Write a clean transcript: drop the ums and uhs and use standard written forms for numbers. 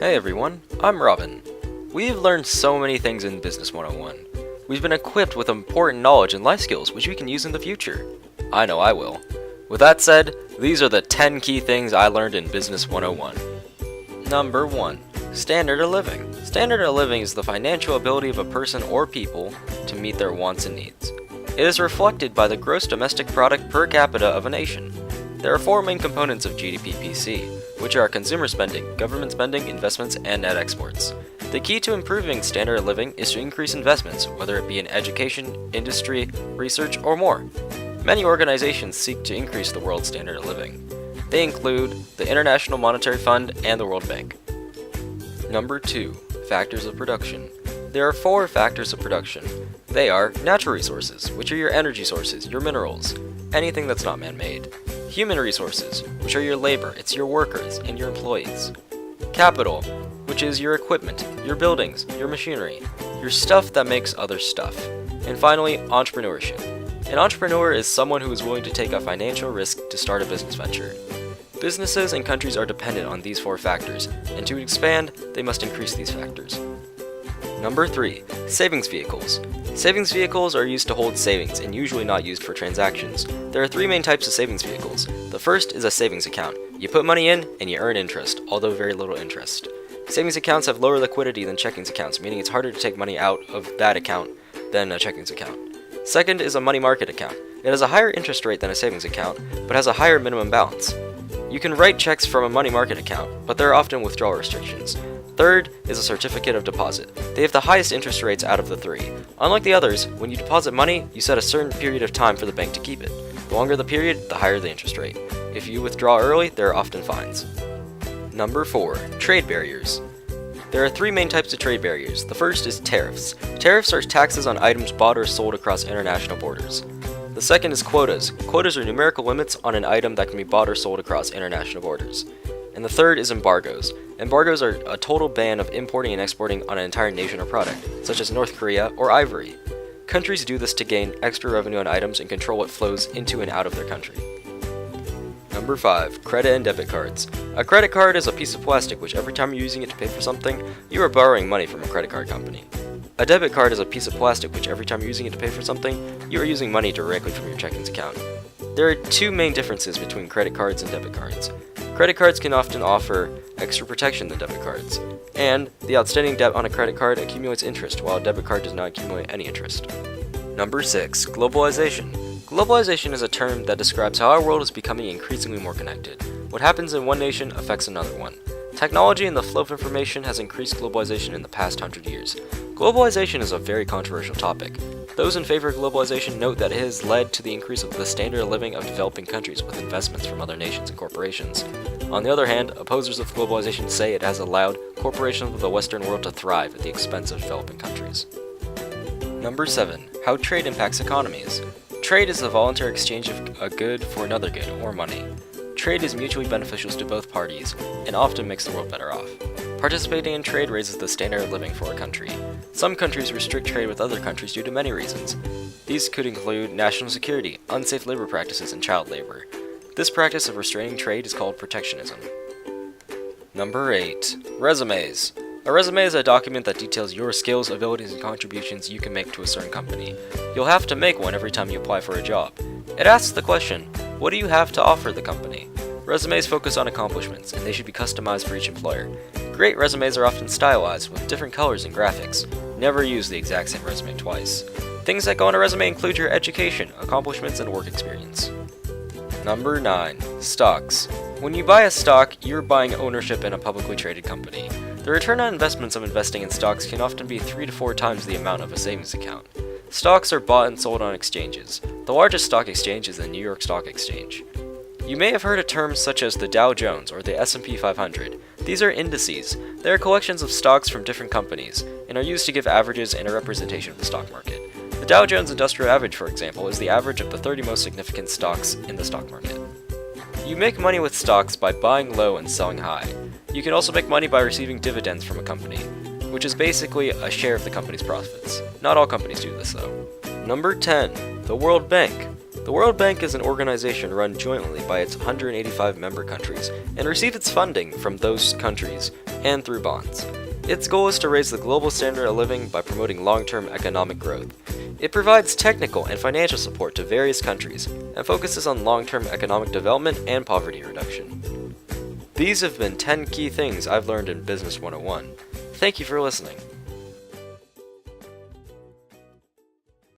Hey everyone, I'm Robin. We've learned so many things in Business 101. We've been equipped with important knowledge and life skills which we can use in the future. I know I will. With that said, these are the 10 key things I learned in Business 101. Number 1. Standard of living. Standard of living is the financial ability of a person or people to meet their wants and needs. It is reflected by the gross domestic product per capita of a nation. There are 4 main components of GDP-PC, which are consumer spending, government spending, investments, and net exports. The key to improving standard of living is to increase investments, whether it be in education, industry, research, or more. Many organizations seek to increase the world's standard of living. They include the International Monetary Fund and the World Bank. Number 2. Factors of production. There are 4 factors of production. They are natural resources, which are your energy sources, your minerals, anything that's not man-made. Human resources, which are your labor, it's your workers and your employees. Capital, which is your equipment, your buildings, your machinery, your stuff that makes other stuff. And finally, entrepreneurship. An entrepreneur is someone who is willing to take a financial risk to start a business venture. Businesses and countries are dependent on these 4 factors, and to expand, they must increase these factors. Number 3. Savings vehicles. Savings vehicles are used to hold savings and usually not used for transactions. There are 3 main types of savings vehicles. The first is a savings account. You put money in and you earn interest, although very little interest. Savings accounts have lower liquidity than checkings accounts, meaning it's harder to take money out of that account than a checkings account. Second is a money market account. It has a higher interest rate than a savings account, but has a higher minimum balance. You can write checks from a money market account, but there are often withdrawal restrictions. Third is a certificate of deposit. They have the highest interest rates out of the 3. Unlike the others, when you deposit money, you set a certain period of time for the bank to keep it. The longer the period, the higher the interest rate. If you withdraw early, there are often fines. Number 4. Trade barriers. There are 3 main types of trade barriers. The first is tariffs. Tariffs are taxes on items bought or sold across international borders. The second is quotas. Quotas are numerical limits on an item that can be bought or sold across international borders. And the third is embargoes. Embargoes are a total ban of importing and exporting on an entire nation or product, such as North Korea or ivory. Countries do this to gain extra revenue on items and control what flows into and out of their country. Number 5. Credit and debit cards. A credit card is a piece of plastic which every time you're using it to pay for something, you are borrowing money from a credit card company. A debit card is a piece of plastic which every time you're using it to pay for something, you are using money directly from your checkings account. There are 2 main differences between credit cards and debit cards. Credit cards can often offer extra protection than debit cards, and the outstanding debt on a credit card accumulates interest, while a debit card does not accumulate any interest. Number 6. Globalization. Globalization is a term that describes how our world is becoming increasingly more connected. What happens in one nation affects another one. Technology and the flow of information has increased globalization in the past 100 years. Globalization is a very controversial topic. Those in favor of globalization note that it has led to the increase of the standard of living of developing countries with investments from other nations and corporations. On the other hand, opposers of globalization say it has allowed corporations of the Western world to thrive at the expense of developing countries. Number 7. How trade impacts economies. Trade is the voluntary exchange of a good for another good, or money. Trade is mutually beneficial to both parties, and often makes the world better off. Participating in trade raises the standard of living for a country. Some countries restrict trade with other countries due to many reasons. These could include national security, unsafe labor practices, and child labor. This practice of restraining trade is called protectionism. Number 8. Resumes. A resume is a document that details your skills, abilities, and contributions you can make to a certain company. You'll have to make one every time you apply for a job. It asks the question, what do you have to offer the company? Resumes focus on accomplishments, and they should be customized for each employer. Great resumes are often stylized with different colors and graphics. Never use the exact same resume twice. Things that go on a resume include your education, accomplishments, and work experience. Number 9. Stocks. When you buy a stock, you're buying ownership in a publicly traded company. The return on investments of investing in stocks can often be 3 to 4 times the amount of a savings account. Stocks are bought and sold on exchanges. The largest stock exchange is the New York Stock Exchange. You may have heard of terms such as the Dow Jones or the S&P 500. These are indices. They are collections of stocks from different companies and are used to give averages and a representation of the stock market. The Dow Jones Industrial Average, for example, is the average of the 30 most significant stocks in the stock market. You make money with stocks by buying low and selling high. You can also make money by receiving dividends from a company, which is basically a share of the company's profits. Not all companies do this though. Number 10. The World Bank. The World Bank is an organization run jointly by its 185 member countries and receives its funding from those countries and through bonds. Its goal is to raise the global standard of living by promoting long-term economic growth. It provides technical and financial support to various countries and focuses on long-term economic development and poverty reduction. These have been 10 key things I've learned in Business 101. Thank you for listening.